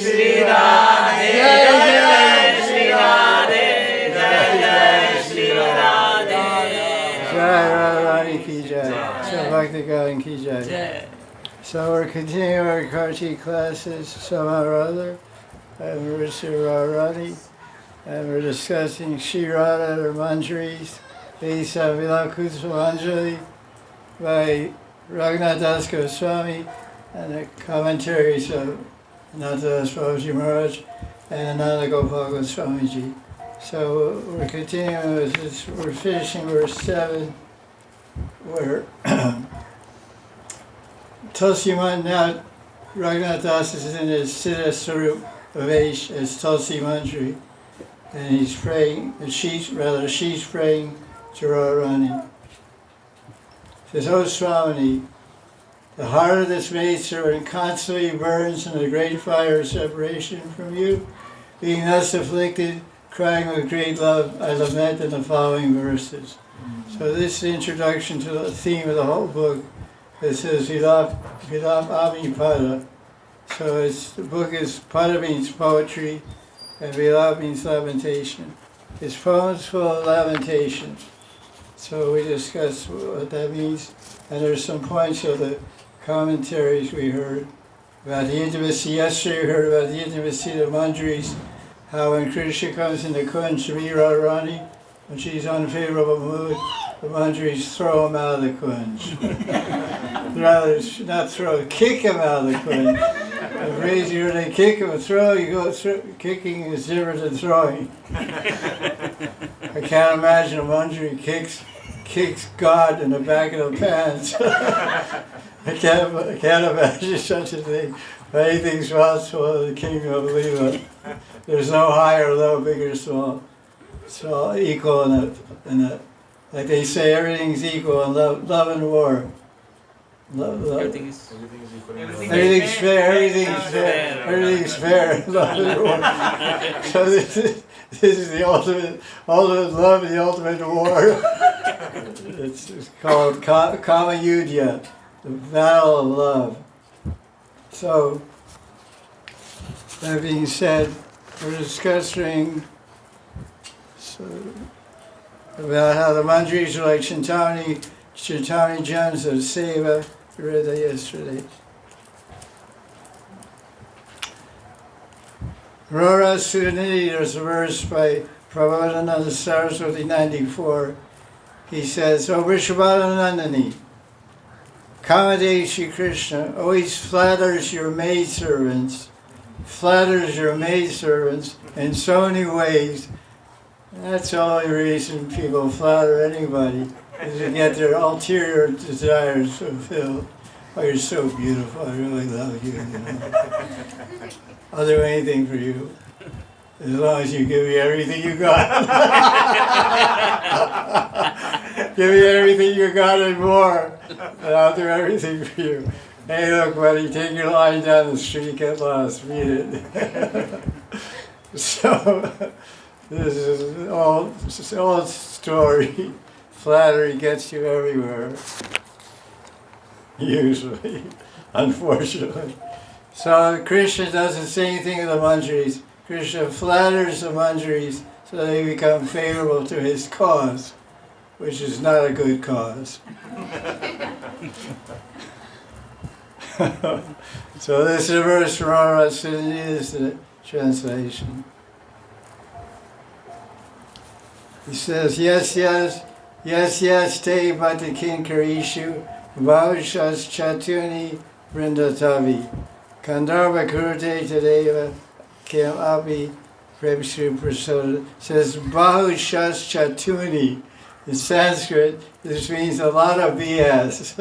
Sri Radhe, Jai Sri Radhe, Jai Sri Radhe. Jai Radharani ki jai. Jai Bhakti Gayan ki jai. So we're continuing our Karttika classes somehow or other. And we're Sri Radharani. And we're discussing Sri Radha and Her Manjaris, based on Vilapa Kusumanjali by Raghunatha Das Goswami, and the commentaries of Raghunatha Das Babaji Maharaj and Ananda Gopal Goswamiji. So we're continuing with this, we're finishing verse 7, where Tulsi Man, now Raghunatha Das is in his Siddha Sarup Avesh as Tulsi Manjari, and he's praying, and she's praying to Radharani. Says, O Swamini, the heart of this maidservant constantly burns in the great fire of separation from you. Being thus afflicted, crying with great love, I lament in the following verses. So this is the introduction to the theme of the whole book. It says Vilapa Pada. So the book is, Pada means poetry, and Vilapa means lamentation. It's poems full of lamentation. So we discussed what that means, and there's some points of the commentaries we heard about the intimacy. Yesterday we heard about the intimacy of the Manjaris, how when Krishna comes in the Kunj to meet Radharani, when she's in unfavorable mood, the Manjaris throw him out of the Kunj. Rather, not throw, kick him out of the Kunj. The phrase here, they kick him, throw, you go through, kicking is different than throwing. I can't imagine a Manjari kicks God in the back of the pants. I can't imagine such a thing. But anything's possible in the kingdom of Lila. There's no high or low, big or small. It's all equal in a, like they say, everything's equal in love and war. Everything's fair. Everything's fair. Love and war. So this is the ultimate love and the ultimate war. It's called Kama Yudhya, the battle of love. So, that being said, we're discussing about how the Manjaris are like Chintamani gems of Seva. We read that yesterday. Rora Suniti, there's a verse by Prabhupada Saraswati 94. He says, O Vrishabhadanandani, Kamadev Shri Krishna always flatters your maidservants in so many ways. That's the only reason people flatter anybody, is to get their ulterior desires fulfilled. Oh, you're so beautiful, I really love you. I'll do anything for you, as long as you give me everything you got. Give me everything you got and more, and I'll do everything for you. Hey, look, buddy, take your line down the street, get lost, read it. So, this is an old story. Flattery gets you everywhere, usually, unfortunately. So Krishna doesn't say anything to the Manjaris. Krishna flatters the Manjaris so they become favorable to his cause, which is not a good cause. So this is a verse from Maharaj, this is the translation. He says, yes, te bhakti kinkarishu, bhavushas chatuni vrindatavi, kandharva kurute tadeva kim api prepshu prasoda. Says bhavushas chatuni. In Sanskrit, this means a lot of BS.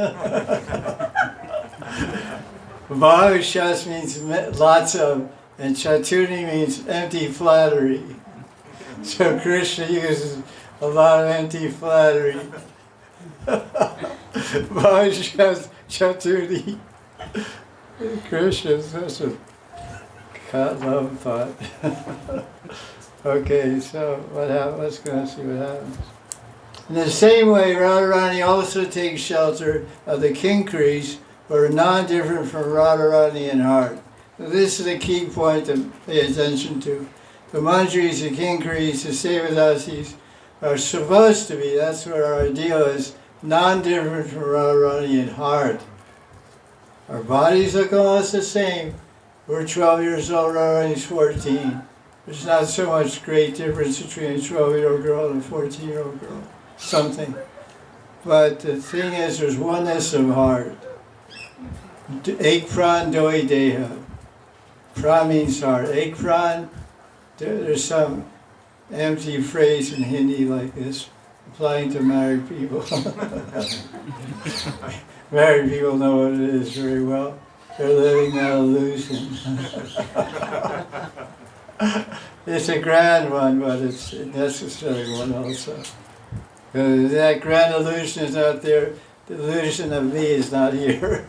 Bhavushas means lots of, and chatuni means empty flattery. So Krishna uses a lot of empty flattery. Bhavushas chatuni. Krishna is such a love thought. Okay, so let's go see what happens. In the same way, Radharani also takes shelter of the kinkaris, who are non-different from Radharani in heart. This is the key point to pay attention to. The Manjaris, the Kinkaris, the Sevadasis are supposed to be, that's what our ideal is, non-different from Radharani in heart. Our bodies look almost the same. We're 12 years old, Radharani's 14. There's not so much great difference between a 12-year-old girl and a 14-year-old girl. Something. But the thing is, there's oneness of heart. Ek pran doi deha. Pra means heart. Ek pran, there's some empty phrase in Hindi like this, applying to married people. Married people know what it is very well. They're living that illusion. It's a grand one, but it's a necessary one also. Because that grand illusion is out there, the illusion of me is not here.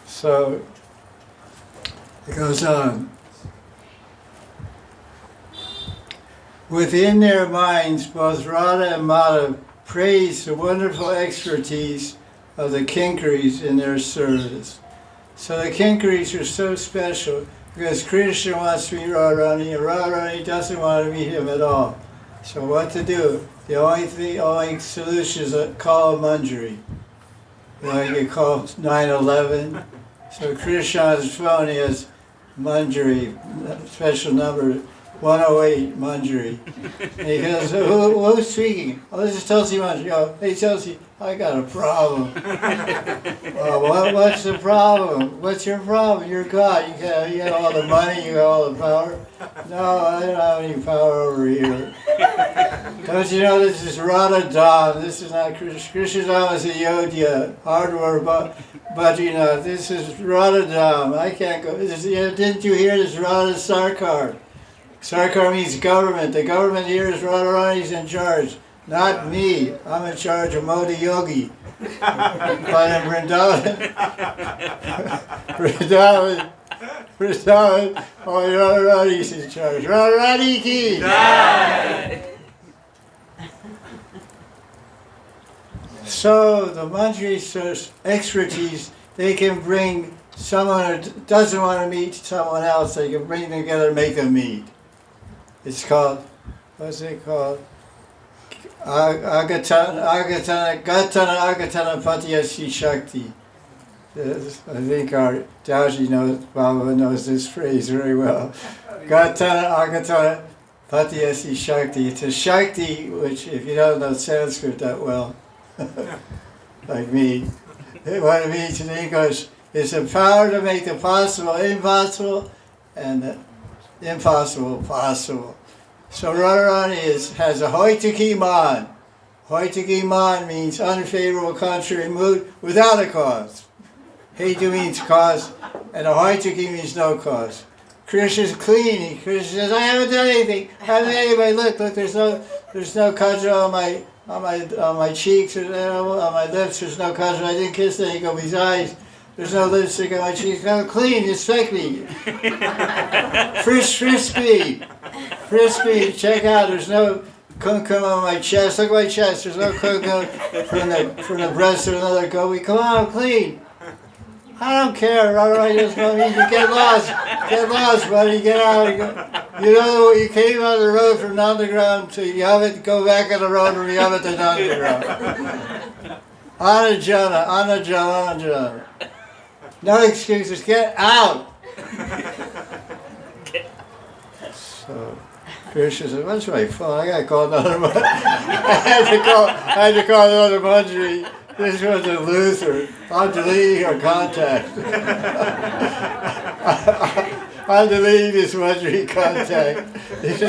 So, it goes on. Within their minds, both Radha and Madhav praise the wonderful expertise of the Kinkaris in their service. So the Kinkaris are so special because Krishna wants to meet Radharani and Radharani doesn't want to meet him at all. So what to do? The only solution is to call a Manjari. You know, you can call 911. So Krishna on his phone, he has Manjari, special number 108 Manjari. And he goes, who's speaking? Oh, this is Tulsi Manjari. Oh, hey Tulsi, I got a problem. What's the problem? What's your problem? You're God. You got all the money, you got all the power. No, I don't have any power over here. Don't you know this is Radha Dham? This is not Krishna. Krishna Dham is Ayodhya, hardware, but you know, this is Radha Dham. I can't go. Didn't you hear this Radha Sarkar? Sarkar means government. The government here is Radharani's in charge. Not me. I'm in charge of Modi Yogi. But in Vrindavan, only Radharani's in charge. Radharani ki! So the Manjari's expertise, they can bring someone who doesn't want to meet someone else, they can bring them together and make them meet. It's called, what's it called? Gatana Patyasi Shakti. I think our Daji knows, Baba knows this phrase very well. Agatana Patyasi Shakti. It's a Shakti which, if you don't know Sanskrit that well, like me, what it means in English is the power to make the possible impossible and the impossible possible. So Radharani has a hoitaki man. Hoitaki man means unfavorable contrary mood without a cause. Hetu means cause, and a hoitaki means no cause. Krishna's clean. Krishna says, I haven't done anything. I haven't done anything. Look, there's no kajal on my cheeks, or on my lips. There's no kajal. I didn't kiss any of his eyes. There's no lipstick on my cheeks. I'm clean. Inspect me. Frisbee. Check out. There's no kumkum on my chest. Look at my chest. There's no kumkum from the breast of another goat. Come on, I'm clean. I don't care. All right, just want me to get lost, buddy. Get out. You know, you came on the road from Nandagram to Yavat. Go back on the road from Yavat to Nandagram. Anajana. No excuses. Get out. So Krishna said, "What's my phone? I got to call another Manjari. I had to call another Manjari. This was a loser. I'm deleting our contact. I'm deleting this Manjari contact. This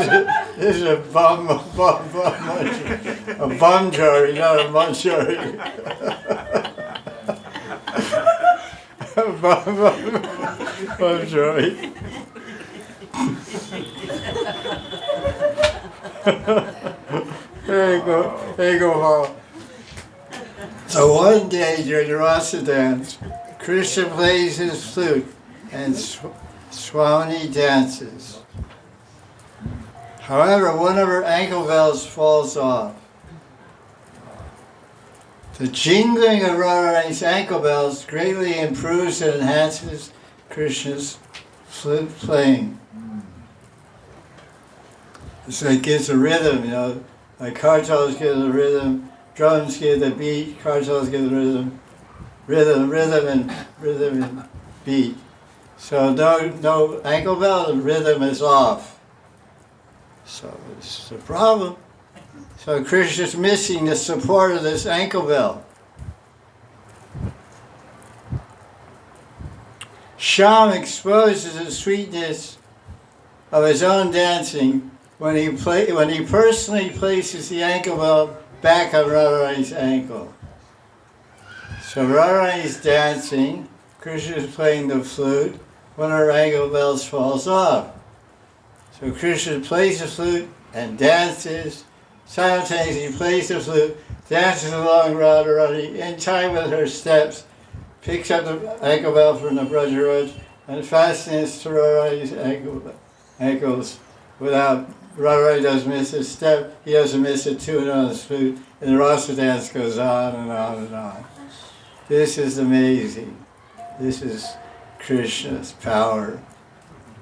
is a bum Manjari. A bumjari, not a Manjari." Manjari. There you go, Paul. So one day during the Rasa dance, Krishna plays his flute and Swami dances. However, one of her ankle bells falls off. The jingling of Radharani's ankle bells greatly improves and enhances Krishna's flute playing. So it gives a rhythm, you know, like kartals give the rhythm, drums give the beat, kartals give the rhythm and beat. So no ankle bell, the rhythm is off. So it's a problem. So Krishna's missing the support of this ankle bell. Shyam exposes the sweetness of his own dancing when he personally places the ankle bell back on Radharani's ankle. So Radharani's dancing, Krishna is playing the flute, one of her ankle bells falls off. So Krishna plays the flute and dances, simultaneously plays the flute, dances along Radharani in time with her steps, picks up the ankle bell from the Brajaraj and fastens to Radharani's ankles without, Radharani doesn't miss a step, he doesn't miss a tune on his flute, and the rasa dance goes on and on and on. This is amazing. This is Krishna's power.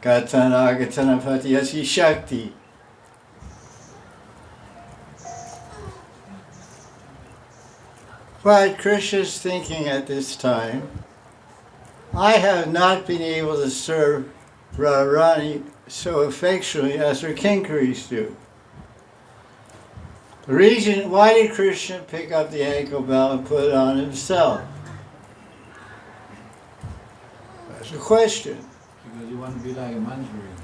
Gatana Agatana Patiyasi Shakti. But Krishna's thinking at this time, I have not been able to serve Radharani so effectually as her kinkaris do. The reason, why did Krishna pick up the ankle bell and put it on himself? That's a question. Because you want to be like a Manjari.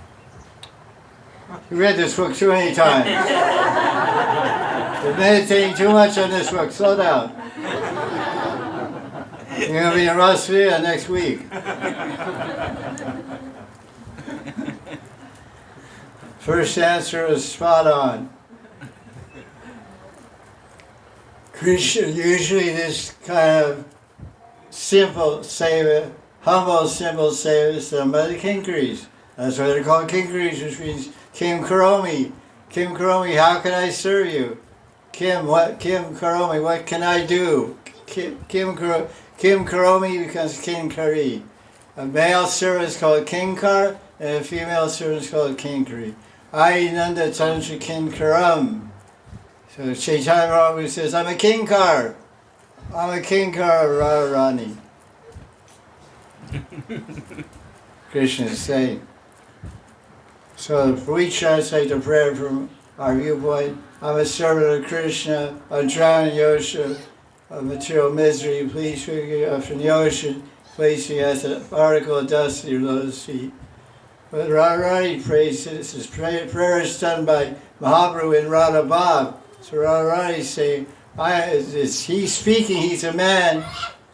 You read this book too many times. You're meditating too much on this book. Slow down. You're going to be in Rasvia next week. First answer is spot on. Krishna, usually this kind of simple seva, humble, simple seva is done by the kinkaris. That's why they're called kinkaris, which means Kim Karomi. Kim Karomi, how can I serve you? Kim Karomi, what can I do? Kim Karomi becomes Kinkari. A male servant is called Kinkar, and a female servant is called Kinkari. Nanda Tantra Kinkaram. So Chaitanya Maharaj says, I'm a Kinkar. I'm a Kinkar of Radharani. Krishna is saying. So if we translate the prayer from our viewpoint, I'm a servant of Krishna, a drowning ocean of material misery. Please figure out from the ocean, place me as an article of dust at your lotus feet. But Radharani prays, this is prayer is done by Mahaprabhu in Radha Bhav. So Radharani is saying, he's speaking, he's a man.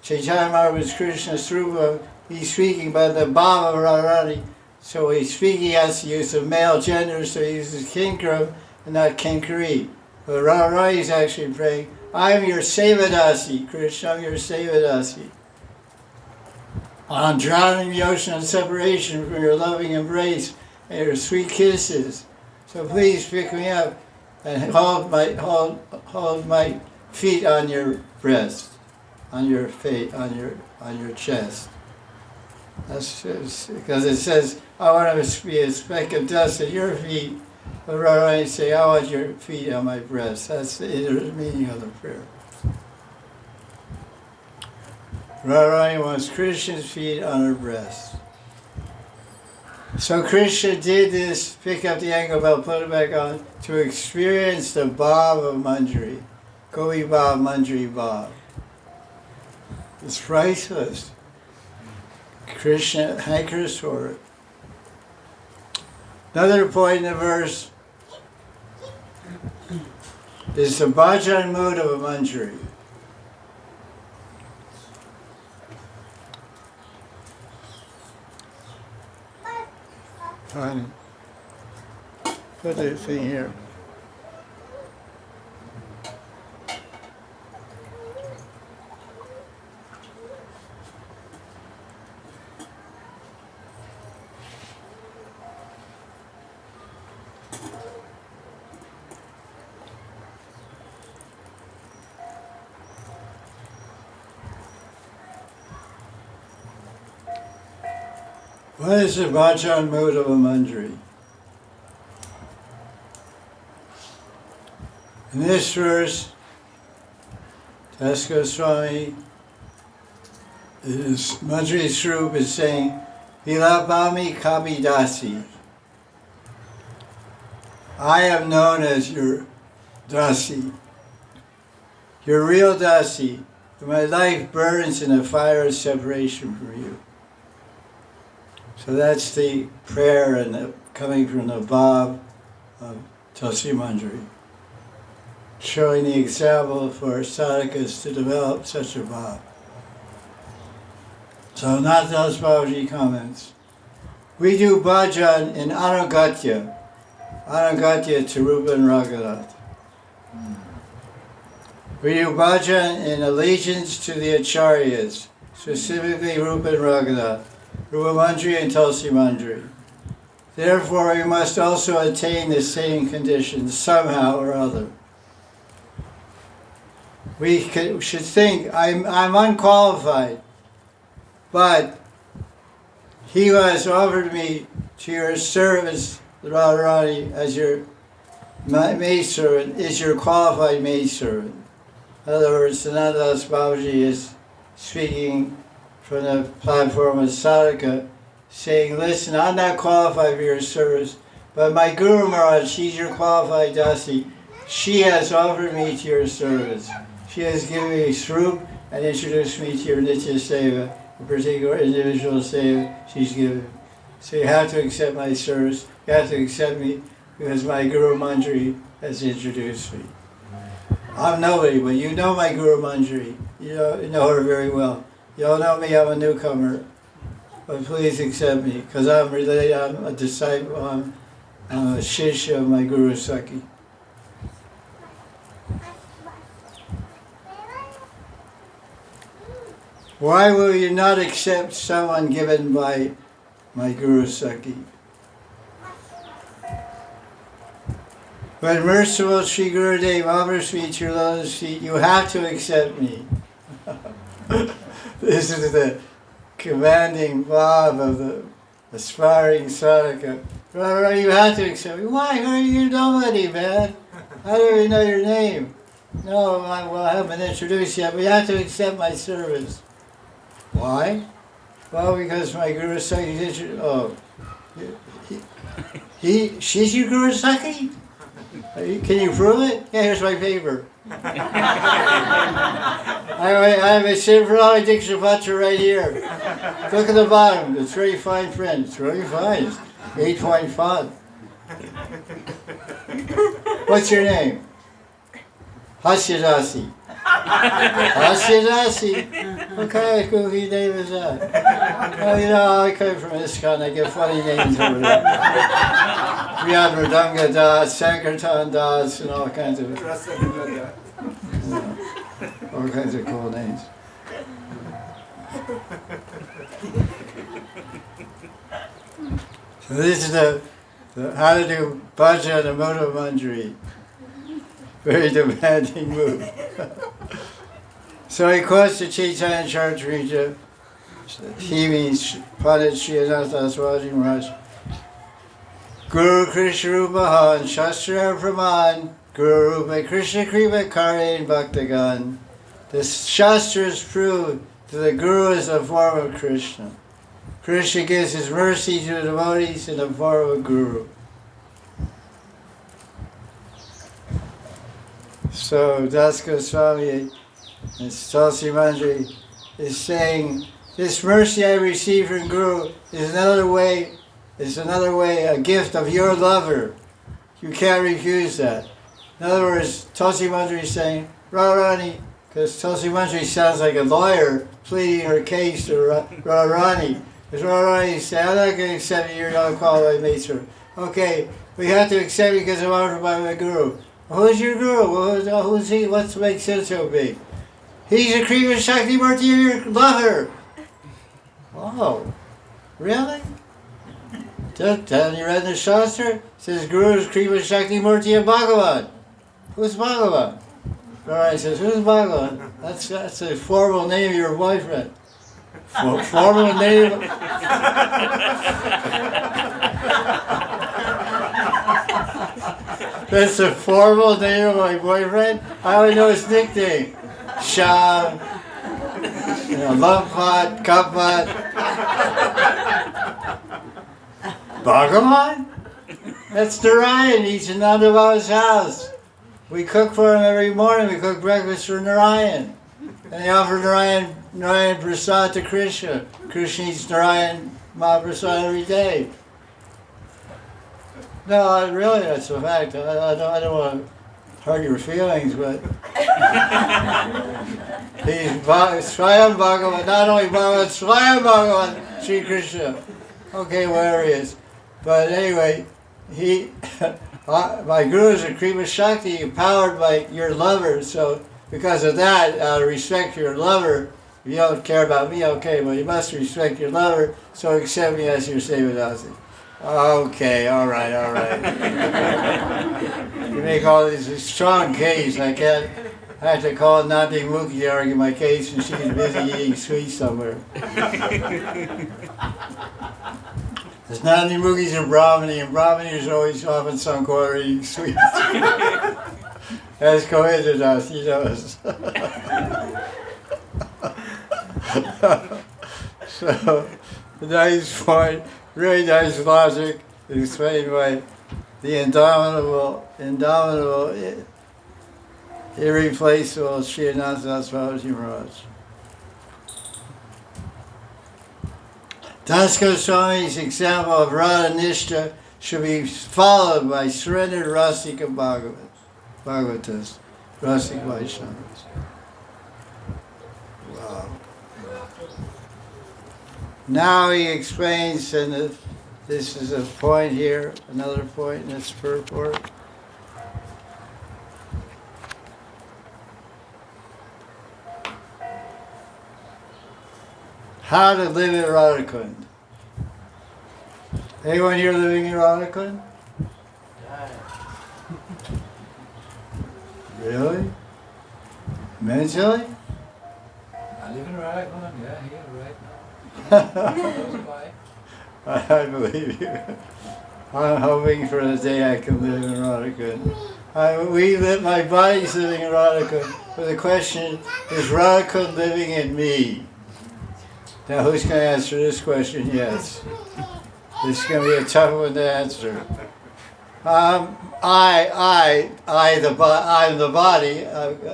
Chaitanya Mahaprabhu is Krishna Srupa. He's speaking by the Bhav of Radharani. So he's speaking as the use of male gender, so he uses Kinkaram and not Kinkari. But Radharani is actually praying, I am your Sevadasi, Krishna, I'm your Sevadasi. I'm drowning the ocean of separation from your loving embrace and your sweet kisses. So please pick me up and hold my feet on your breast, on your face, on your chest. That's just, because it says, I want to be a speck of dust at your feet, but Radharani say, I want your feet on my breast. That's the inner meaning of the prayer. Radharani wants Krishna's feet on her breast. So Krishna did this, pick up the ankle bell, put it back on, to experience the bhav of Manjari. Gopi bhav, Manjari bhav. It's priceless. Krishna hankers for it. Another point in the verse is the Bhajan mood of a Manjari. Honey, put the thing here. What is the Bhajan mood of a Manjari? In this verse, Das Goswami, his Manjari Swarup is saying, Vilapami Kabi Dasi. I am known as your dasi, your real dasi. My life burns in a fire of separation from you. So that's the prayer and the, coming from the Bab of Tulsi Manjari, showing the example for sadhakas to develop such a Bab. So not those Babaji comments. We do bhajan in Anugatya to Rupa and Raghunath. We do bhajan in allegiance to the acharyas, specifically Rupa and Raghunath, Rupa Manjari and Tulsi Manjari. Therefore, we must also attain the same conditions somehow or other. We should think, I'm unqualified, but he who has offered me to your service, Radharani, as your maidservant, is your qualified maidservant. In other words, Sanatana Das Babaji is speaking from the platform of sadhaka, saying, listen, I'm not qualified for your service, but my Guru Maharaj, she's your qualified dasi. She has offered me to your service. She has given me Swarup and introduced me to your Nitya Seva, a particular individual Seva she's given. So you have to accept my service. You have to accept me because my Guru Manjari has introduced me. I'm nobody, but you know my Guru Manjari. You know her very well. You don't know me, I'm a newcomer. But please accept me, because I'm a disciple, I'm a shishya of my Guru Sakhi. Why will you not accept someone given by my Guru Sakhi? When merciful Sri Gurudev offers me to your lotus feet, you have to accept me. This is the commanding Bab of the aspiring sadhaka. You have to accept me. Why? Are you nobody, man? I don't even know your name. No, I haven't been introduced yet, but you have to accept my service. Why? Well, because my Guru Sakhi is introduced. Oh, she's your Guru Sakhi? Can you prove it? Yeah, here's my paper. I have a Srimati Radharani right here. Look at the bottom. It's very fine print. It's very fine. It's 8-point font. What's your name? Hasyadasi. Hasyadasi? What kind of goofy name is that? Well, I come from ISKCON. I get funny names over there. Mridanga Das, Sankirtan Das, and all kinds of cool names. So this is the how to do bhajan and Moto Manjari. Very demanding move. So he quotes the Chaitanya Charitamrita. He means Pandit Sri Raghunatha Das Goswami Maharaj. Guru Krishna Rupahan Shastra Praman Guru Rupa Krishna Kripa Karin Bhaktagan. The Shastras prove that the Guru is a form of Krishna. Krishna gives his mercy to the devotees in the form of a Guru. So Das Goswami and Tulsi Manjari is saying, this mercy I receive from Guru is another way, a gift of your lover. You can't refuse that. In other words, Tulsi Manjari is saying, Radharani, because Tulsi Manjari sounds like a lawyer pleading her case to Radharani. Because Radharani is saying, I'm not going to accept you, you're not qualified maidservant. Okay, we have to accept you because I'm offered by my Guru. Who's your Guru? Who's he? What makes him so big? He's a Kripa Shakti Murti, your lover. Oh, really? Then you read the Shastra? It says Guru is Kripa Shakti Murti of Bhagavan. Who's Bhagavan? Alright, says, who's Bhagavan? That's a formal name of your boyfriend. Formal name. That's the formal name of my boyfriend? I only know his nickname. Sham, Love Pot, Cup Pot. Bhagavan? That's Narayan. He's in Nandababa's house. We cook for him every morning. We cook breakfast for Narayan. And they offer Narayan Prasad to Krishna. Krishna eats Narayan Mahaprasad every day. No, really, that's a fact. I don't want to hurt your feelings, but he's Swayam Bhagavan, not only Bhagavan, Swayam Bhagavan, Sri Krishna. Okay, wherever he is. But anyway, my guru is a Kripa Shakti, empowered by your lover, so because of that, out of respect for your lover, if you don't care about me, okay, but you must respect your lover, so accept me as your Sevadasi. Okay, all right. You make all this a strong case. I have to call Nandi Mukhi to argue my case, and she's busy eating sweets somewhere. Because Nandi Mukhi's a Brahmini, and Brahminis are always often Sankora eating sweets. That's coincidence, he knows. So, nice point. Really nice logic explained by the indomitable, irreplaceable Sri Raghunatha Das Goswami Maharaj. Das Goswami's example of Radha Nishta should be followed by surrendered Rasika Bhagavatas, Rasika Vaishnavas. Wow. Now he explains, and this is a point here, another point in its purport. How to live in Radhakund. Anyone here living in Radhakund? Really? Mentally? I live in Radhakund, yeah, here right now. I believe you. I'm hoping for the day I can live in Radhakund. My body's living in Radhakund, but the question is Radhakund living in me? Now who's going to answer this question? Yes. This is going to be a tough one to answer. I'm the body.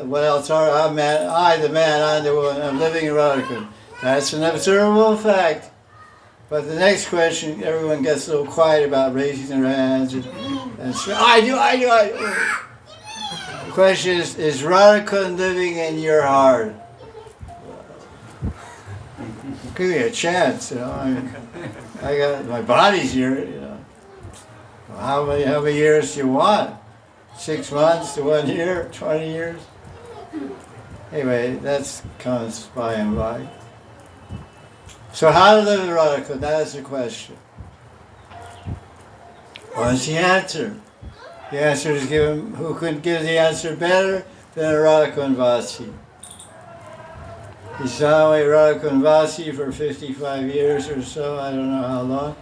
What else are I? I'm man. I, the man. I'm the woman. I'm living in Radhakund. That's an observable fact. But the next question, everyone gets a little quiet about raising their hands and I do. The question is Radhakund living in your heart? Give me a chance, I got my body's here, How many years do you want? 6 months to 1 year, 20 years? Anyway, that comes by and by. So how to live in Radhakund? That is the question. What's the answer? The answer is given. Who could give the answer better than a Radhakund Vasi? He's not only Radhakund Vasi for 55 years or so, I don't know how long,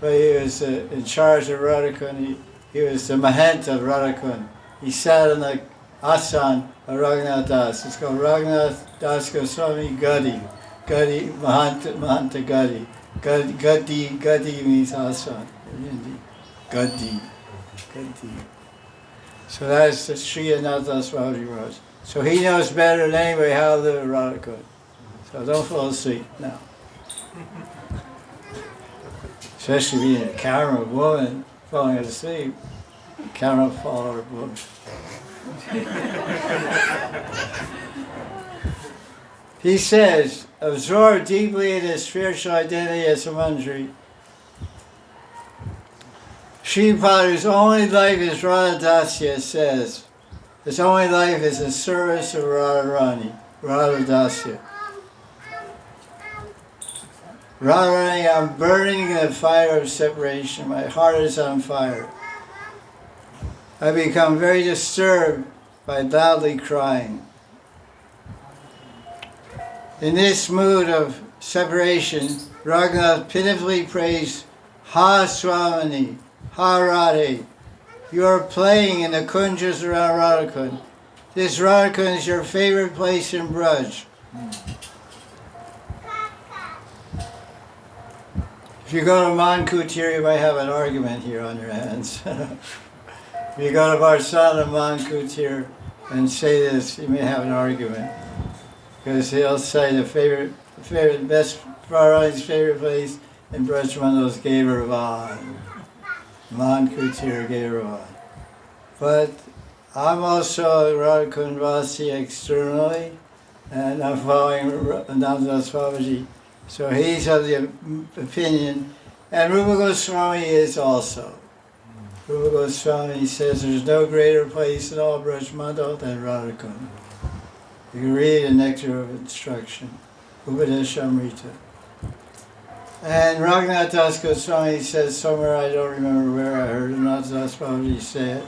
but he was in charge of Radhakund. He was the Mahant of Radhakund. He sat on the asan of Raghunatha Das. It's called Raghunatha Das Goswami Gadi. Gadi, Mahanta Gadi. Gadi means asan in Hindi. Gadi. So that's the Sri Radha Das Goswami. So he knows better than anybody how to live in Radhakund. So don't fall asleep now. Especially being a camera woman falling asleep. Camera follower woman. He says, absorb deeply in his spiritual identity as a Manjari. Sripad, whose only life is Radha Dasya, says, his only life is the service of Radharani, Radha Dasya. Radharani, I'm burning in the fire of separation. My heart is on fire. I become very disturbed by loudly crying. In this mood of separation, Raghunath pitifully prays, Ha Swamini, Ha Radhe. You are playing in the kunjas around Radhakund. This Radhakund is your favorite place in Braj. If you go to Mankutir, you might have an argument here on your hands. If you go to Varsana Mankutir and say this, you may have an argument. Because he'll say the best Radharani's favorite place in Brajmandal is Gavaravan. Mankutir Gavaravan. But I'm also a Radhakund Vasi externally, and I'm following Raghunatha Babaji. So he's of the opinion, and Rupa Goswami is also. Rupa Goswami says there's no greater place in all Brajmandal than Radhakund. You can read a Nectar of Instruction, Upadeshamrita. And Raghunath Das Goswami says somewhere, I don't remember where I heard Raghunath Das Babaji say it,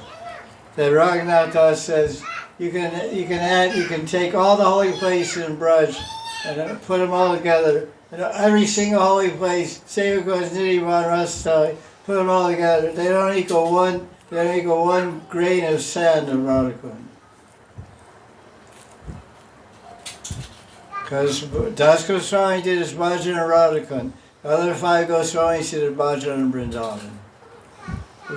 that Raghunath Das says you can take all the holy places in Braj and put them all together. And every single holy place, Sevakos, Nidhivan, Rastai, put them all together. They don't equal one grain of sand of Radhakund. Because Das Goswami did his Bhajan in Radhakund. The other 5 Goswamis did his Bhajan in Vrindavan.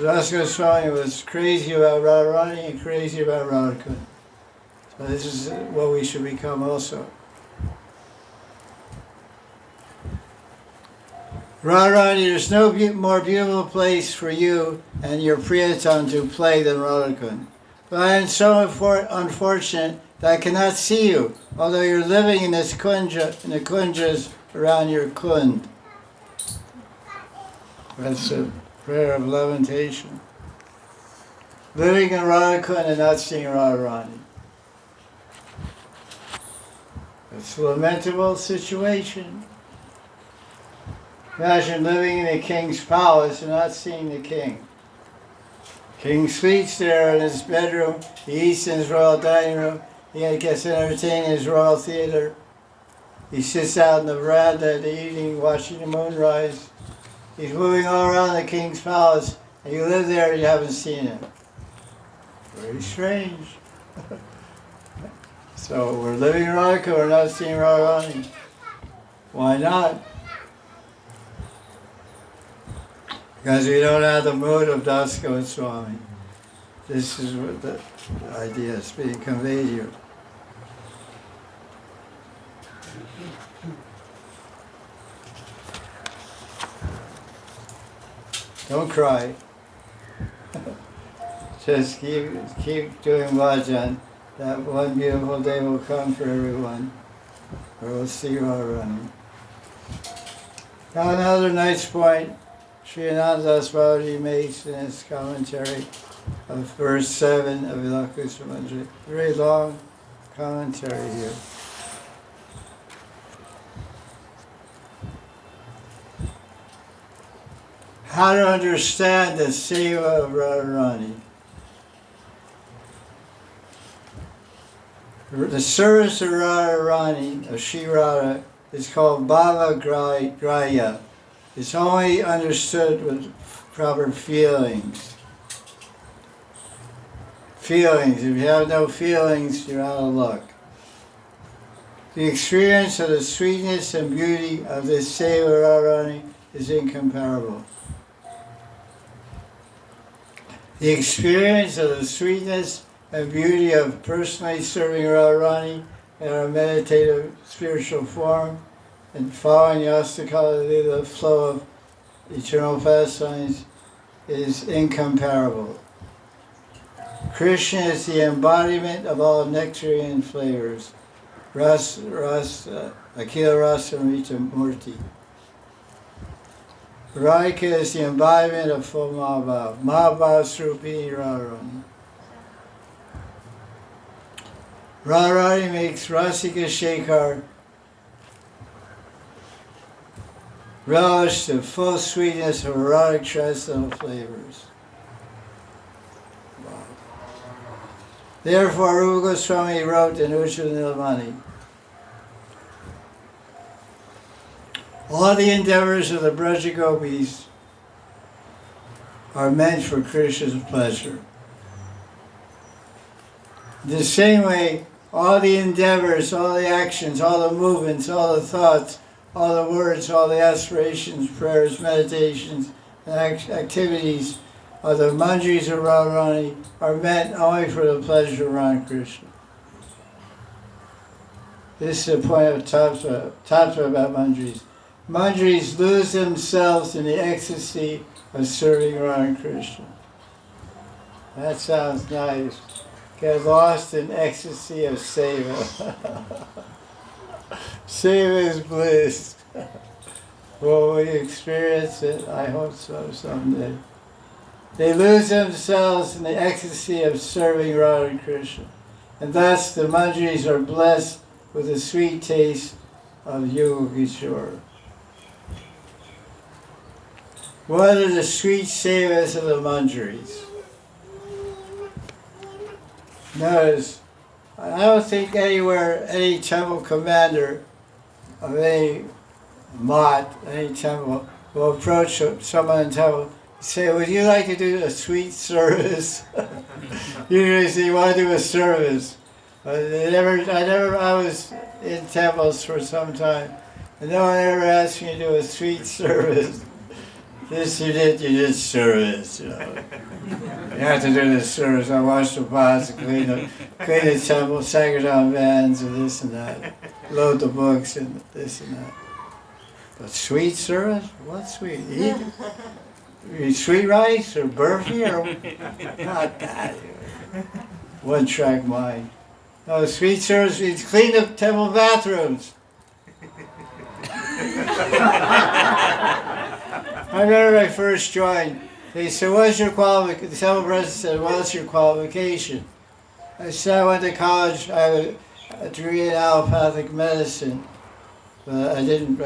Das Goswami was crazy about Radharani and crazy about Radhakund. So this is what we should become also. Radharani, there's no more beautiful place for you and your Priyatama to play than Radhakund. But I am so unfortunate that I cannot see you, although you're living in this kunja, in the kunjas around your kund. That's a prayer of lamentation. Living in Radhakund and not seeing Radharani. It's a lamentable situation. Imagine living in a king's palace and not seeing the king. King sleeps there in his bedroom, he eats in his royal dining room, he gets entertained in his royal theater. He sits out in the veranda in the evening watching the moon rise. He's moving all around the king's palace, and you live there and you haven't seen him. Very strange. So we're living in Radhika, we're not seeing Radharani. Why not? Because we don't have the mood of Das Goswami. This is what the idea is being conveyed here. Don't cry. Just keep doing bhajan. That one beautiful day will come for everyone. Or we'll see you all running. Now another nice point Sri Das Babaji makes in his commentary of verse 7 of Vilapa Kusumanjali. Very long commentary here. How to understand the seva of Radharani. The service of Radharani, of Sri Radha, is called Bhava Graya. It's only understood with proper feelings. Feelings. If you have no feelings, you're out of luck. The experience of the sweetness and beauty of this seva Radharani is incomparable. The experience of the sweetness and beauty of personally serving Radharani in our meditative spiritual form and following the flow of eternal pastimes is incomparable. Krishna is the embodiment of all nectarian flavors. Akila Rasa Rita Murti. Radhika is the embodiment of full Mahabhav. Mahabhav Srupini Radharani. Radharani makes Rasika Shekhar relish the full sweetness of erotic transcendental flavors. Wow. Therefore, Rupa Goswami wrote in Ucha Nilamani, All the endeavors of the Braja Gopis are meant for Krishna's pleasure. The same way, all the endeavors, all the actions, all the movements, all the thoughts, all the words, all the aspirations, prayers, meditations, and activities of the Manjaris of Radharani are meant only for the pleasure of Radha Krishna. This is the point of Tattva about Manjaris. Manjaris lose themselves in the ecstasy of serving Radha Krishna. That sounds nice. Get lost in ecstasy of seva. Seva is bliss. Will we experience it? I hope so someday. They lose themselves in the ecstasy of serving Radha Krishna. And thus the Manjaris are blessed with the sweet taste of Yoga Kishore. What are the sweet sevas of the Manjaris? Notice, I don't think anywhere any temple commander of any mott, any temple, will approach someone in temple and say, would you like to do a sweet service? Usually say, you want to do a service. But I was in temples for some time, and no one ever asked me to do a sweet service. This you did service, you know. You have to do this service. I wash the pots, clean the temple, Sankirtan vans, and this and that. Load the books and this and that. But sweet service? What sweet? Eat sweet rice or burfi or not that. One track mind. No, sweet service means clean the temple bathrooms. I remember when I first joined, they said, what's your qualification? The temple president said, what's your qualification? I said, I went to college, I have a degree in allopathic medicine, but I didn't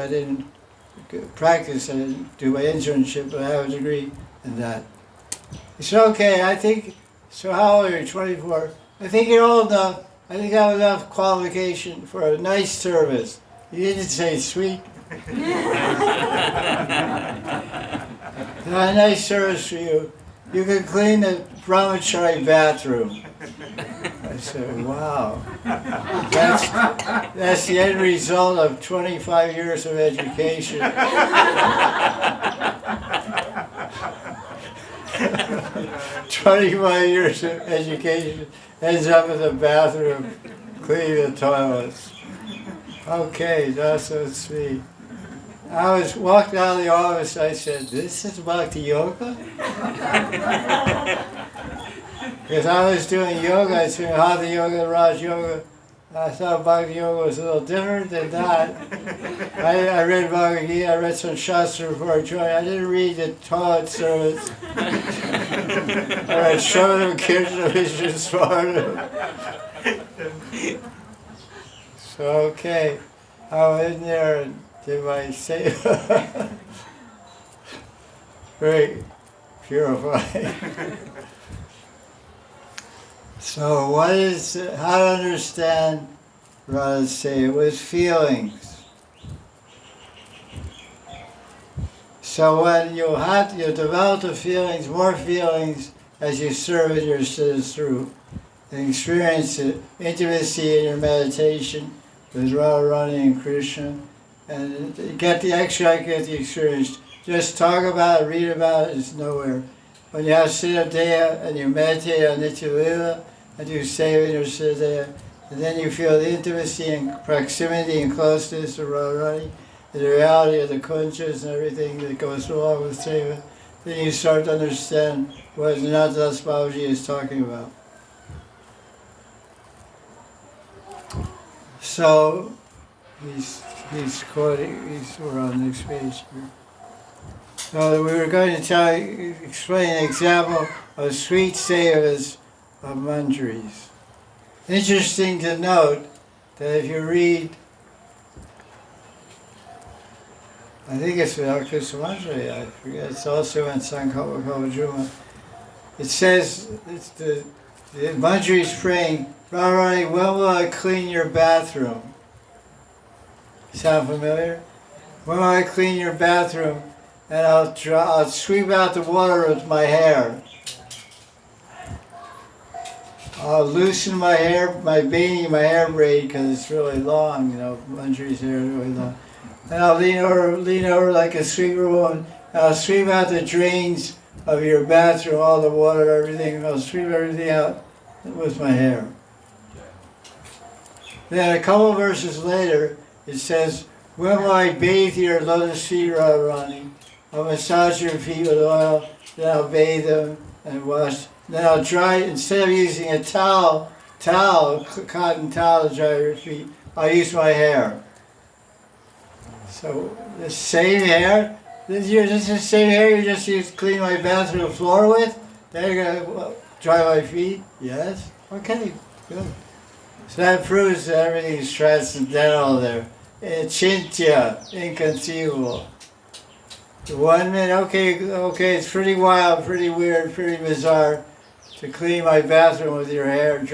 practice, I didn't do my internship, but I have a degree in that. He said, okay, I think, so how old are you, 24? I think you're old enough, I think I have enough qualification for a nice service. You didn't say sweet. A nice service for you. You can clean the brahmachari bathroom. I said, wow. That's the end result of 25 years of education. 25 years of education ends up in the bathroom cleaning the toilets. Okay, that's so sweet. I walked out of the office, I said, this is Bhakti Yoga? Because I was doing yoga, I was doing Hatha Yoga, Raj Yoga. I thought Bhakti Yoga was a little different than that. I read Bhagavad Gita, I read some Shastra before I joined. I didn't read the toilet service. I read Shravanam Kirtana Vishnu Smartam. So, okay, I went in there and did my seva. Very purifying. So how to understand Radha's seva with feelings. So when you develop the feelings, more feelings as you serve in your siddha and experience the intimacy in your meditation with Radharani and Krishna, and get the experience. Just talk about it, read about it, is nowhere. When you have Siddha Deha and you meditate on Nitya Lila and you seva in your Siddha Deha, and then you feel the intimacy and proximity and closeness of Radharani, and the reality of the kunjas and everything that goes along with seva, then you start to understand what Raghunatha Das Babaji is talking about. So, he's quoting, we're on the next page here. So we were going to explain an example of sweet sevas of Manjaris. Interesting to note that if you read, I think it's Vilapa Kusumanjali, I forget, it's also in Sankalpa Kalajuma. It says, the Manjari's praying, Radharani, when will I clean your bathroom? Sound familiar? when I clean your bathroom, and I'll sweep out the water with my hair. I'll loosen my hair, my beanie, my hair braid, because it's really long, Manjari's hair is really long. And I'll lean over like a sweeper woman, and I'll sweep out the drains of your bathroom, all the water, everything, and I'll sweep everything out with my hair. Then a couple verses later, it says, when will I bathe your lotus feet, Radharani? I'll massage your feet with oil, then I'll bathe them and wash. Then I'll dry, instead of using a towel, cotton towel to dry your feet, I'll use my hair. So the same hair, this is the same hair you just used to clean my bathroom floor with? Then you're going to dry my feet? Yes? Okay, good. So that proves that everything is transcendental there. Chintya, inconceivable. 1 minute, okay, it's pretty wild, pretty weird, pretty bizarre to clean my bathroom with your hair,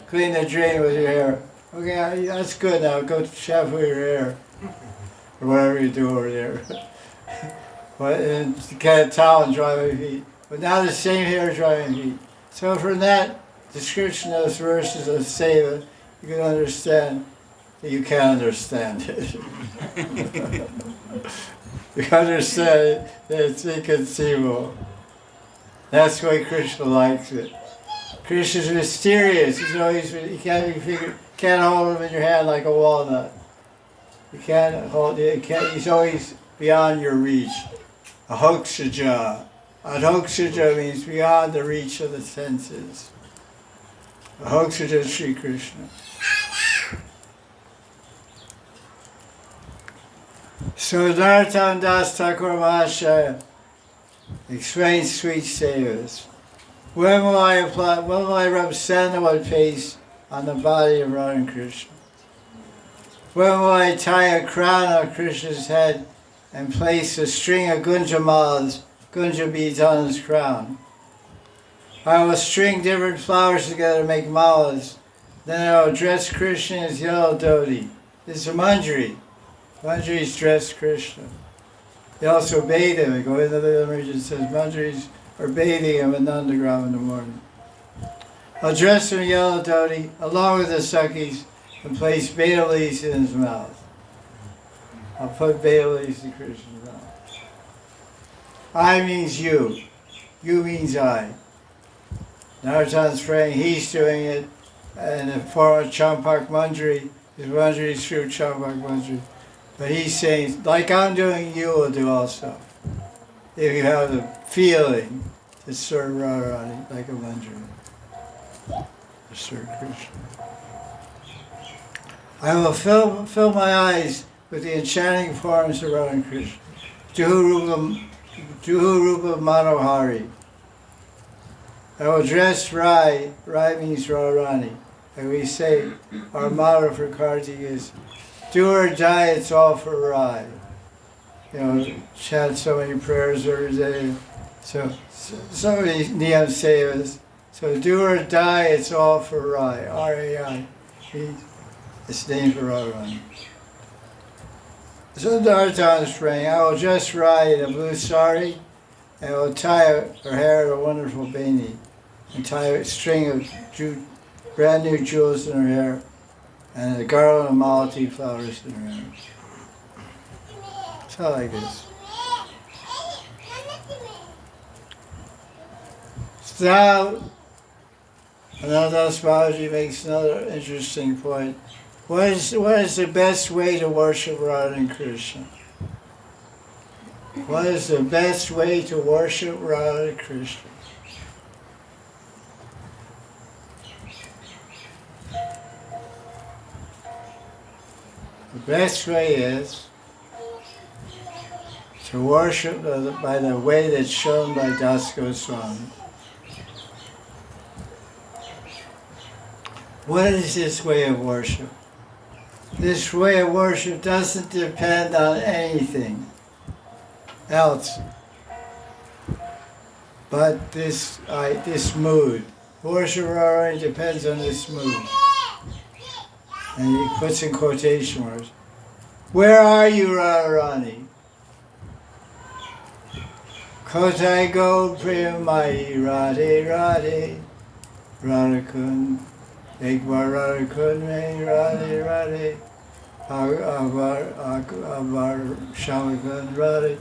clean the drain with your hair. Okay, that's good now, go shampoo your hair. Or whatever you do over there. And get a towel and dry my feet. But now the same hair dry my feet. So from that description of those verses of Seva, you can understand that you can't understand it. You understand that it's inconceivable. That's why Krishna likes it. Krishna's mysterious. He's always, you can't hold him in your hand like a walnut. You can't hold it. He's always beyond your reach. Ahoksaja. Ahoksaja means beyond the reach of the senses. Ahoksaja is Sri Krishna. So Narottam Das Thakur Mahashaya explains sweet savors. When will I rub sandalwood paste on the body of Radha and Krishna? When will I tie a crown on Krishna's head and place a string of gunja malas, gunja beads on his crown? I will string different flowers together to make malas. Then I will dress Krishna in his yellow dhoti. This is a Manjari. Manjaris dress Krishna. They also bathe him. They go into the image and says Manjaris are bathing him in Nandagram in the morning. I'll dress him in yellow dhoti along with the Sakhis and place beta leaves in his mouth. I'll put beta leaves in Krishna's mouth. I means you. You means I. Narottam's praying, he's doing it in the form of Champak Manjari. His Manjari is true Champak Manjari. But he's saying, like I'm doing, you will do also. If you have the feeling to serve Radharani like a Manjari. To serve Krishna. I will fill my eyes with the enchanting forms of Radha and Krishna. Juhu Rupa Manohari. I will dress Rai. Rai means Radharani. And we say, our motto for Karttika is, do or die, it's all for Rai. Chant so many prayers every day. So many niyam sevas. So do or die, it's all for Rai. R-A-I. It's named for Radharani. So Narottam is praying, I will dress Rai in a blue sari, and I will tie her hair in a wonderful beanie, and tie a string of brand new jewels in her hair, and a garland of malati flowers in her hair. So like this. So now, Anandas Babaji makes another interesting point. What is the best way to worship Radha and Krishna? What is the best way to worship Radha and Krishna? The best way is to worship by the way that's shown by Das Goswami. What is this way of worship? This way of worship doesn't depend on anything else but this mood. Worship Radharani depends on this mood. And he puts in quotation marks. Where are you, Radharani? Kotai go premai Radhe Radhe Radhakun Ekbar Radhakun me Radhe Radhe Avar Shamakun Radhe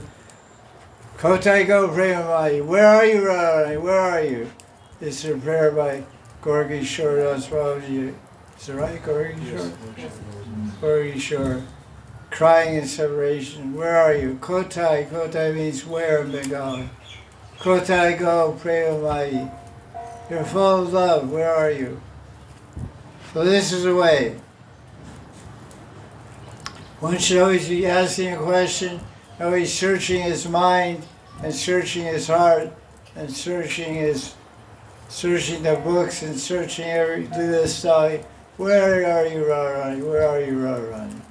Kotai go premai. Where are you, Radharani? Where are you? This is a prayer by Gorgi Shordas Babaji. Is it right, Gorgi Shor? Gorgi Shor. Crying in separation. Where are you? Kotai. Kotai means where in Bengali. Kotai go, Premamai. You're full of love. Where are you? So this is the way. One should always be asking a question, always searching his mind and searching his heart and searching the books and searching every this study. Where are you, Radharani? Where are you, Radharani?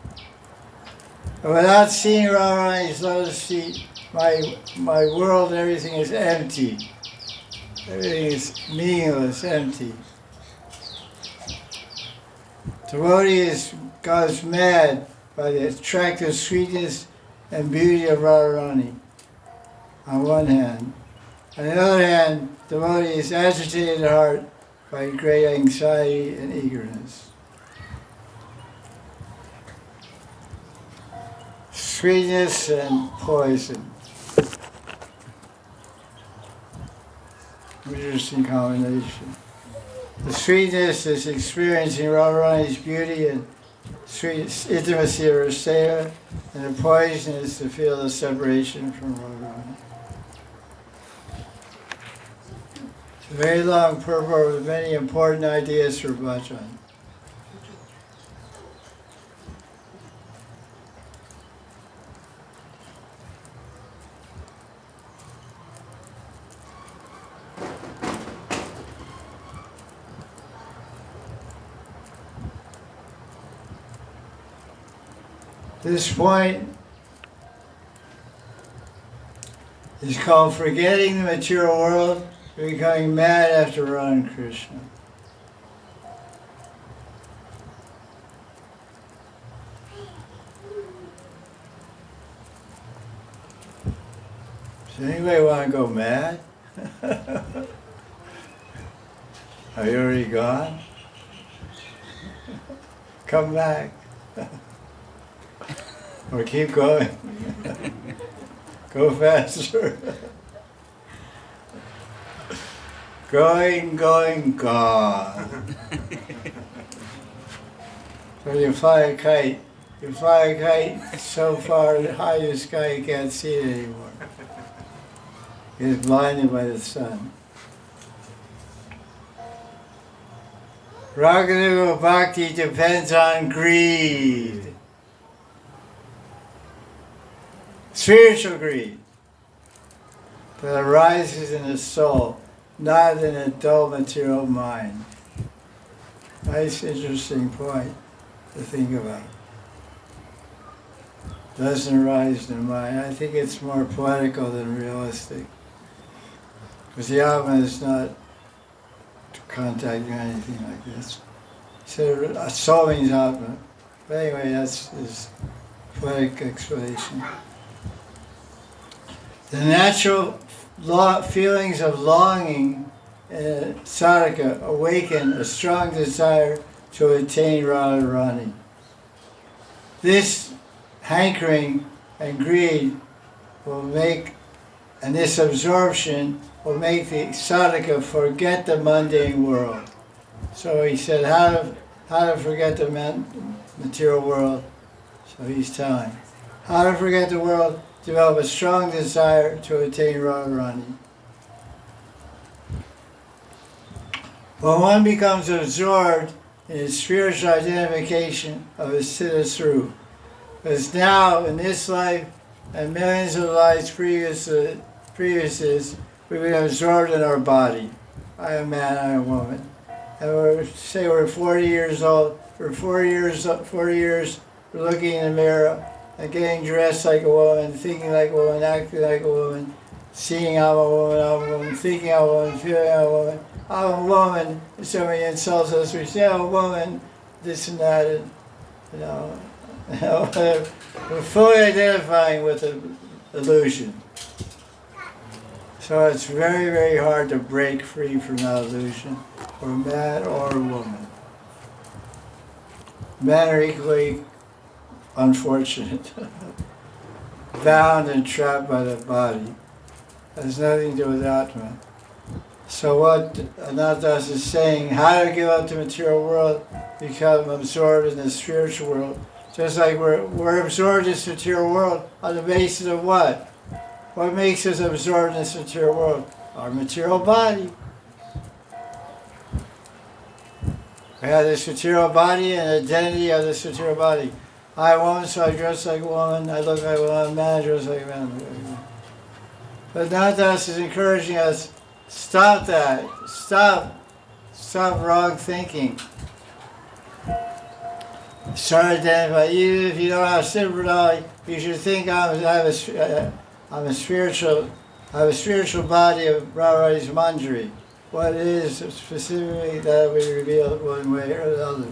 And without seeing Radharani's lotus feet, my world, everything is empty. Everything is meaningless, empty. Devotee goes mad by the attractive sweetness and beauty of Radharani on one hand. On the other hand, devotee is agitated at heart by great anxiety and eagerness. Sweetness and poison. Interesting combination. The sweetness is experiencing Radharani's beauty and sweet intimacy of her seva, and the poison is to feel the separation from Radharani. It's a very long purport with many important ideas for Bhajan. This point is called forgetting the material world and becoming mad after Radha and Krishna. Does anybody want to go mad? Are you already gone? Come back. Or keep going. Go faster. Going, gone. So you fly a kite. You fly a kite so far high in the sky you can't see it anymore. You're blinded by the sun. Raghunatha Bhakti depends on greed. Spiritual greed that arises in the soul, not in a dull material mind. Nice, interesting point to think about. Doesn't arise in the mind. I think it's more poetical than realistic. Because the Atma is not to contact you or anything like this. So soul means Atma. But anyway, that's his poetic explanation. The natural feelings of longing in sadhaka awaken a strong desire to attain Radharani. This hankering and greed will make, and this absorption will make the sadhaka forget the mundane world. So he said how to forget the material world. So he's telling how to forget the world. Develop a strong desire to attain Radharani. When one becomes absorbed in his spiritual identification of his Siddha Swarup, because now in this life and millions of lives previous, we've been absorbed in our body. I am a man, I am a woman. And we're 40 years old, we're 40 years, we're looking in the mirror, and getting dressed like a woman, thinking like a woman, acting like a woman, seeing I'm a woman, thinking I'm a woman, feeling I'm a woman. I'm a woman. If somebody insults us, we say, I'm a woman, this and that, and, you know. We're fully identifying with the illusion. So it's very, very hard to break free from that illusion, or man or woman. Men are equally unfortunate, bound and trapped by the body. It has nothing to do with Atma. So what Anatas is saying, how to give up the material world, become absorbed in the spiritual world. Just like we're absorbed in this material world on the basis of what? What makes us absorbed in this material world? Our material body. We have this material body and identity of this material body. I'm a woman, so I dress like a woman. I look like a woman. Man, I dress like a man. But Natas is encouraging us, stop that. Stop wrong thinking. Start identifying. Even if you don't have Siddhartha, you should think I have a spiritual body of Radharani's Manjari. What it is specifically that we reveal one way or another.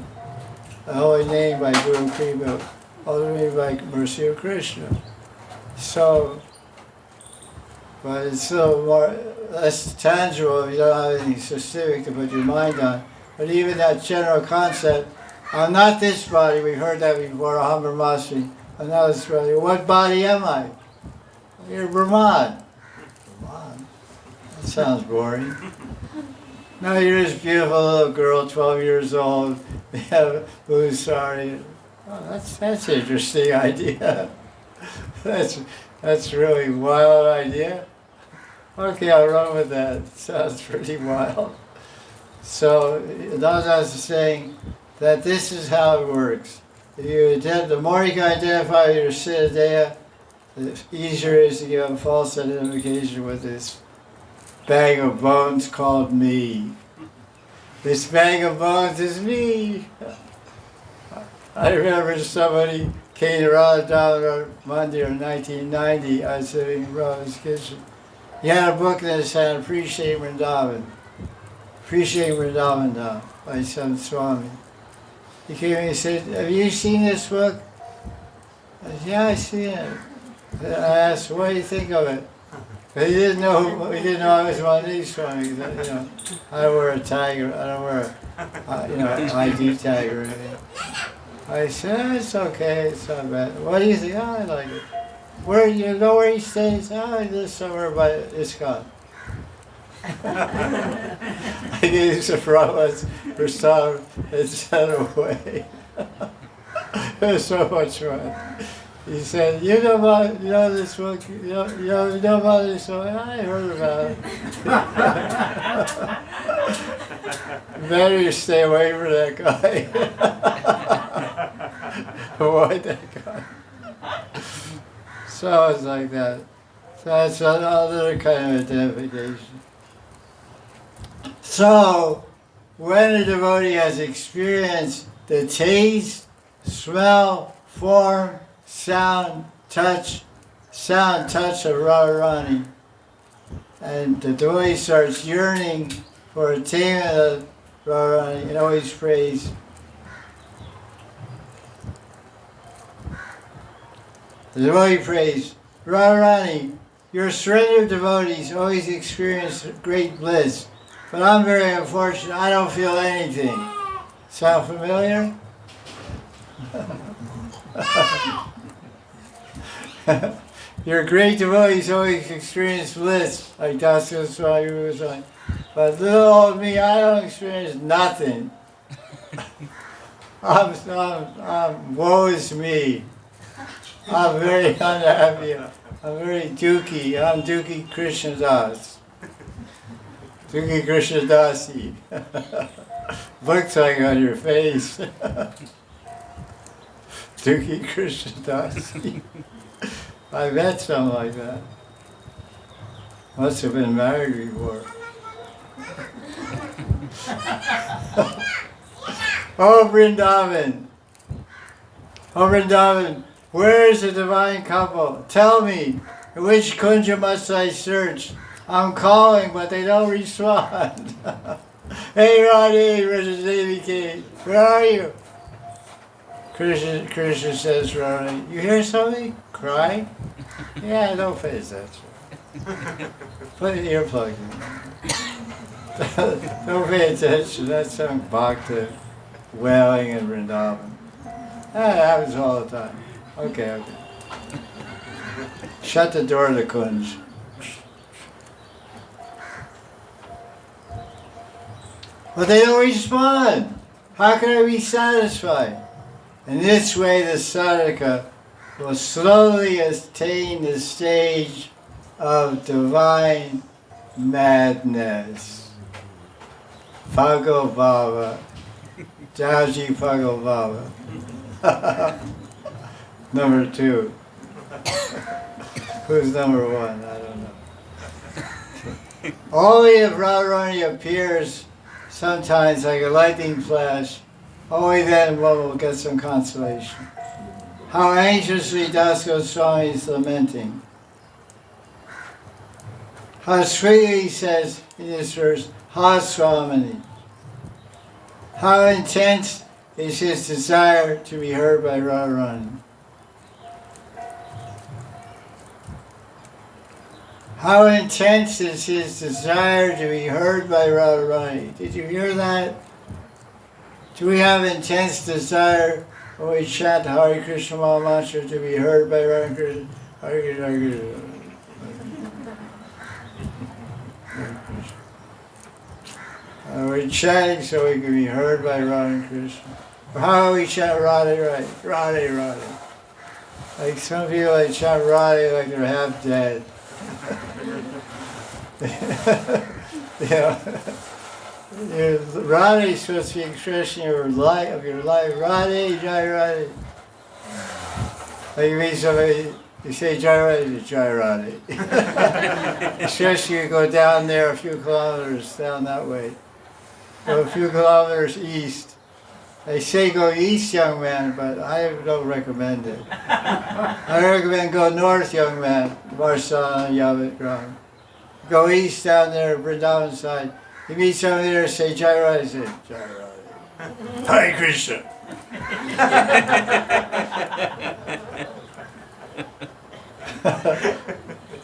The holy name by Guru Kripa, ultimately by mercy of Krishna. So, but it's still more less tangible if you don't have anything specific to put your mind on. But even that general concept, I'm not this body, we've heard that before, Aham Brahmasmi. I'm not this body. What body am I? You're Brahman. Brahman. That sounds boring. No, you're this beautiful little girl, 12 years old. You have a blue sari. Oh, that's an interesting idea. That's really wild idea. Okay, I'll run with that. Sounds pretty wild. So, Dadas is saying that this is how it works. The more you can identify with your Siddhadeha, the easier it is to give up false identification with this bag of bones called me. This bag of bones is me. I remember somebody came to Radha and Her Manjaris in 1990. I was sitting in Radha's kitchen. He had a book in his hand, Appreciating Vrindavan. Appreciating Vrindavan now, by some Swami. He came and he said, have you seen this book? I said, yeah, I've seen it. I asked, what do you think of it? But he didn't know I was Mahanidhi Swami. You know, I don't wear a tag, I don't wear an ID tag or anything. I said, it's okay, it's not bad. What do you think? Oh, I like it. Where, you know where he stays? Oh, he lives somewhere by ISKCON. I gave some Prabhupada's for some and sent away. It was so much fun. He said, you know this book, you know about this book? I heard about it. Better you stay away from that guy. Avoid that guy. So it's like that. So that's another kind of identification. So, when a devotee has experienced the taste, smell, form, sound, touch of Radharani, and the devotee starts yearning for attainment of Radharani, and always prays. The devotee prays, Radharani, your surrendered devotees always experience great bliss. But I'm very unfortunate, I don't feel anything. Sound familiar? Your great devotees always experience bliss, like Das Goswami was on. But little old me, I don't experience nothing. I'm woe is me. I'm very unhappy. I'm very dukhy. I'm Dukhi Krishna Das. Dukhi Krishna Dasi. Looks like on your face. Dukhi Krishna Dasi. I met someone like that. Must have been married before. Oh, Vrindavan. Oh, Vrindavan. Where is the divine couple? Tell me, in which kunja must I search? I'm calling, but they don't respond. Hey, Radhe, Raja Devi K, where are you? Krishna says to Radharani, you hear something? Crying? Yeah, don't pay attention. Put an earplug in. Don't pay attention. That's some bhakta wailing in Vrindavan. That happens all the time. Okay. Shut the door to the kunj. But they don't respond. How can I be satisfied? In this way, the sadhaka will slowly attain the stage of divine madness. Bhagavava. Jaji Bhagavava. Number 2. Who's number 1? I don't know. Only if Radharani appears sometimes like a lightning flash, only then one will get some consolation. How anxiously Das Goswami is lamenting. How sweetly he says in this verse, Ha Swamini. How intense is his desire to be heard by Radharani. How intense is his desire to be heard by Radharani. Did you hear that? Do we have intense desire when we chant Hare Krishna Maha Mantra to be heard by Radharani? Hare Krishna, Hare Krishna. We're chanting so we can be heard by Radha Krishna. Or how we chant Radhe, right? Radhe, Radhe. Like some people, they chant Radhe like they're half dead. Radhe is supposed to be expression of your life. Radhe, Jai Radhe. Like you meet somebody, you say Jai Radhe, Jai Radhe. Especially you go down there a few kilometers down that way. Go a few kilometers east. They say go east, young man, but I don't recommend it. I recommend go north, young man. Varsana, Yavat, Gram. Go east down there, Vrindavan side. You meet somebody there, say Jai Radhe, say Jai Radhe. Hare Krishna.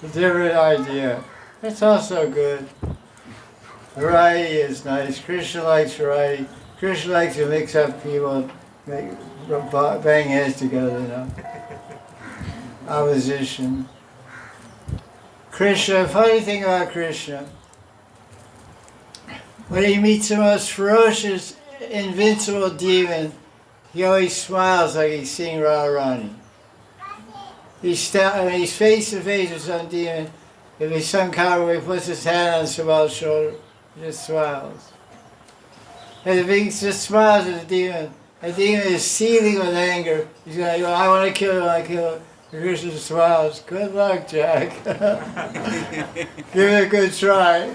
A different idea. It's also good. Variety is nice. Krishna likes variety. Krishna likes to mix up people, bang heads together, you know. Opposition. Krishna, funny thing about Krishna, when he meets the most ferocious, invincible demon, he always smiles like he's seeing Radharani. He's face to face with some demon. If he's some coward, he puts his hand on somebody's shoulder, he just smiles. And if he just smiles at the demon is seething with anger. He's going to go, I want to kill him, I want to kill him. Krishna smiles, good luck, Jack. Give it a good try.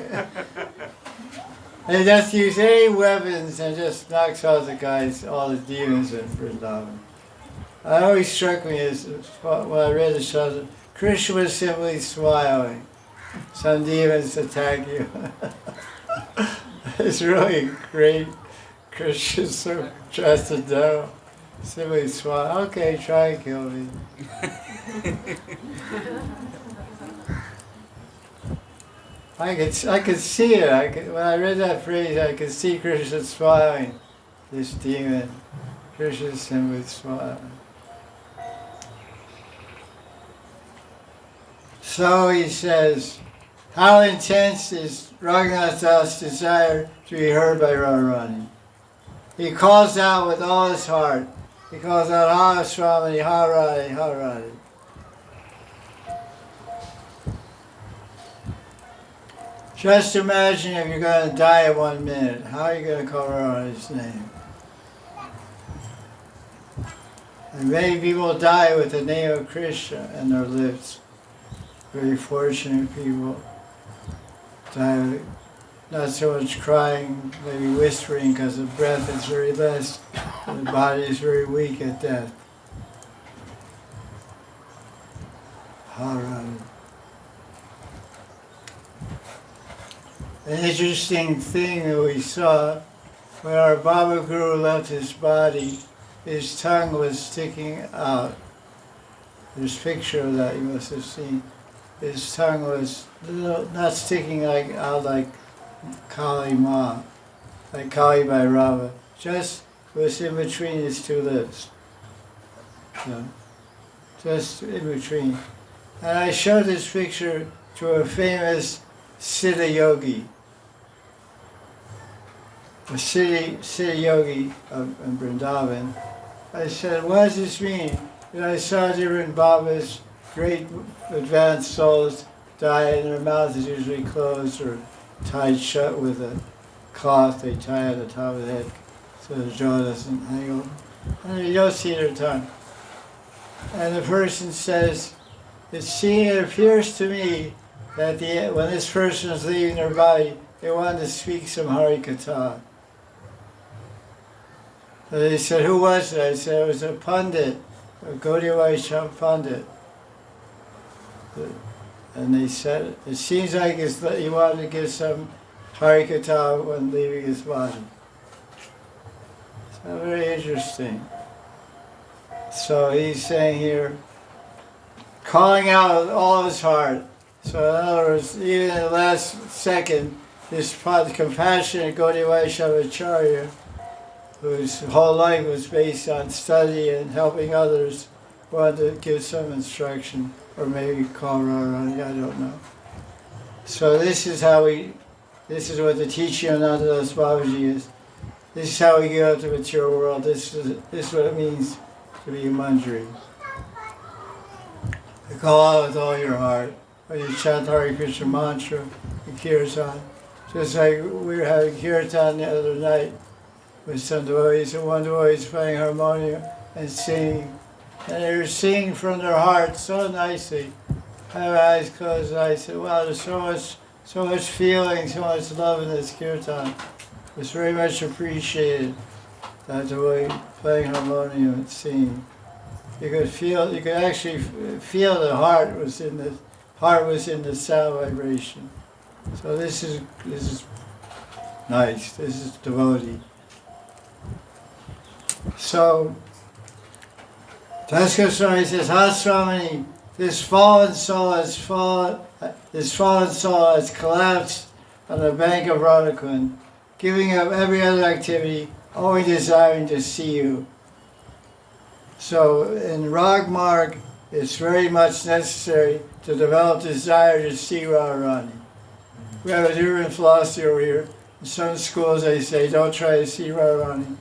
And he doesn't use any weapons and just knocks out all the demons in Vrindavan. It always struck me as when I read the Shastra, Krishna was simply smiling. Some demons attack you. It's really great. Krishna's so trusted down. Simply smile. Okay, try and kill me. I could see it. When I read that phrase, I could see Krishna smiling. This demon. Krishna simply smiling. So he says, how intense is Raghunatha Das' desire to be heard by Radharani? He calls out with all his heart. He calls out, Ha Swamini, Ha Radhe, Ha Radhe. Just imagine if you're going to die in 1 minute. How are you going to call Radharani's name? And many people die with the name of Krishna in their lips. Very fortunate people die with not so much crying, maybe whispering because the breath is very less and the body is very weak at death. Maharaj. An interesting thing that we saw when our Baba Guru left his body his tongue was sticking out. There's a picture of that you must have seen. His tongue was not sticking out like Kali Ma, like Kali Bhairava. Just was in between his two lips. So, just in between. And I showed this picture to a famous Siddha yogi, a Siddha yogi in Vrindavan. I said, what does this mean? And I saw different Babas, great advanced souls, die and their mouth is usually closed or tied shut with a cloth they tie at the top of the head so the jaw doesn't hang over. And you don't see their tongue. And the person says, it appears to me that when this person is leaving their body, they wanted to speak some Harikatha. So they said, who was it? I said, it was a pundit, a Gaudiya Vaishnava pundit. And they said, it seems like he wanted to give some Harikatha when leaving his body. So very interesting. So he's saying here, calling out with all his heart. So in other words, even in the last second, this compassionate Gaudiya Vaishnava Acharya, whose whole life was based on study and helping others, wanted to give some instruction, or maybe call Radharani, I don't know. So this is what the teaching of Raghunatha Das Babaji is. This is how we get out to the material world. This is what it means to be a Manjari. You call out with all your heart. When you chant Hare Krishna mantra, the kirtan. Just like we were having kirtan the other night with some devotees, and one devotee is playing harmonium and singing. And they were singing from their heart so nicely. I had my eyes closed and I said, wow, there's so much feeling, so much love in this kirtan. It was very much appreciated, that devotee playing harmonium and singing. You could actually feel the heart was in the sound vibration. So this is nice. This is devotee. So Das Goswami says, Haswamini, this fallen soul has collapsed on the bank of Radhakund, giving up every other activity, only desiring to see you. So in Rag Marg, it's very much necessary to develop desire to see Radharani. We have a different philosophy over here. In some schools they say, don't try to see Radharani,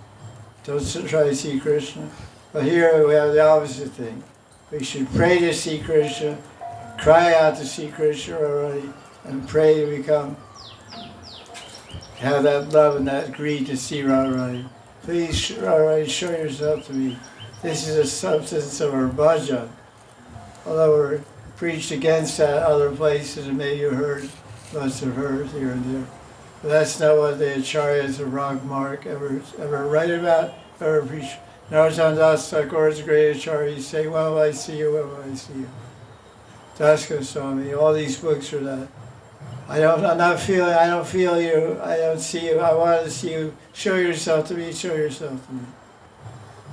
don't try to see Krishna. But here we have the opposite thing. We should pray to see Krishna, cry out to see Krishna already, and pray to have that love and that greed to see Radharani. Please, Radharani, show yourself to me. This is the substance of our Bhajan. Although we're preached against that other places, and maybe you must have heard here and there. But that's not what the Acharyas of Rag Marg ever write about, ever preach. Narottam Das Thakur's great Acharyas say, when will I see you, when will I see you? Das Goswami, all these books are that. I don't feel you, I don't see you, I want to see you, show yourself to me, show yourself to me.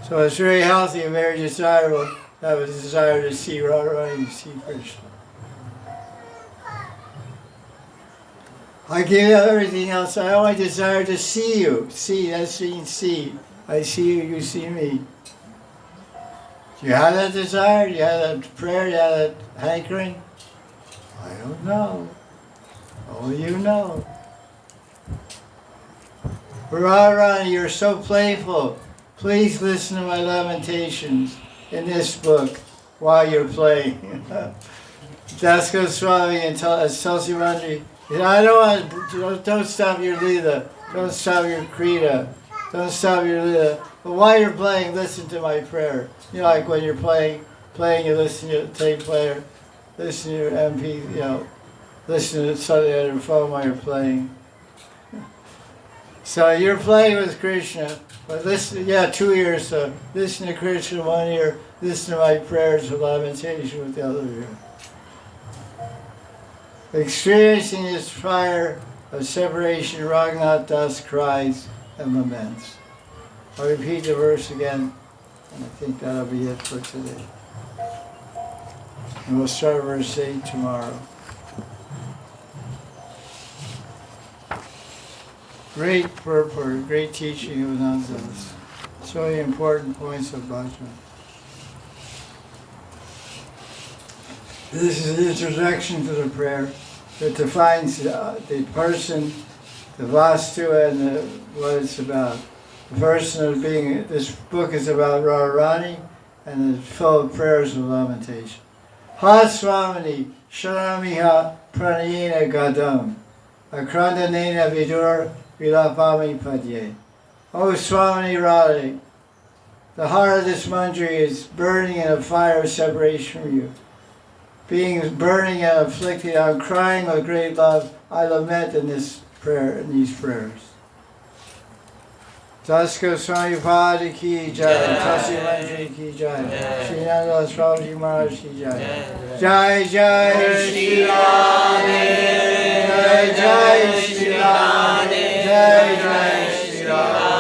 So it's very healthy and very desirable to have a desire to see Radharani, to see Krishna. I give up everything else, I only desire to see you. See, that means see. I see you, you see me. Do you have that desire? Do you have that prayer? Do you have that hankering? I don't know. Only you know. Radharani, you're so playful. Please listen to my lamentations in this book while you're playing. Das Goswami and Tulsi Manjari, don't stop your Leela. Don't stop your Krita. Don't stop your Leela. But while you're playing, listen to my prayer. You know, like when you're playing, you listen to your tape player, listen to your MP, listen to something on your phone while you're playing. So you're playing with Krishna, but listen, 2 ears, so listen to Krishna 1 ear, listen to my prayers of lamentation with the other ear. Experiencing this fire of separation, Raghunatha Das cries and laments. I'll repeat the verse again. And I think that'll be it for today. And we'll start verse 8 tomorrow. Great purport, great teaching of Nandas. So many important points of Bhajan. This is the introduction to the prayer that defines the person, the vastu, and what it's about. The person of being, this book is about Radharani, and it's full of prayers of lamentation. Ha Swamini, Shanamiha Pranayena Gadam, Akrandanena Vidur Vilapami Padye. O Swamini Radhe, the heart of this Manjari is burning in a fire of separation from you. Being burning and afflicted, I'm crying with great love. I lament in this prayer, in these prayers. Das Goswami Pada ki jai, Tasi Manjari ki jai, Sri Radhe Das Goswami Maharaj ki jai. Jai Jai Sri Radhe, Jai Jai Sri Radhe, Jai Jai Sri Radhe.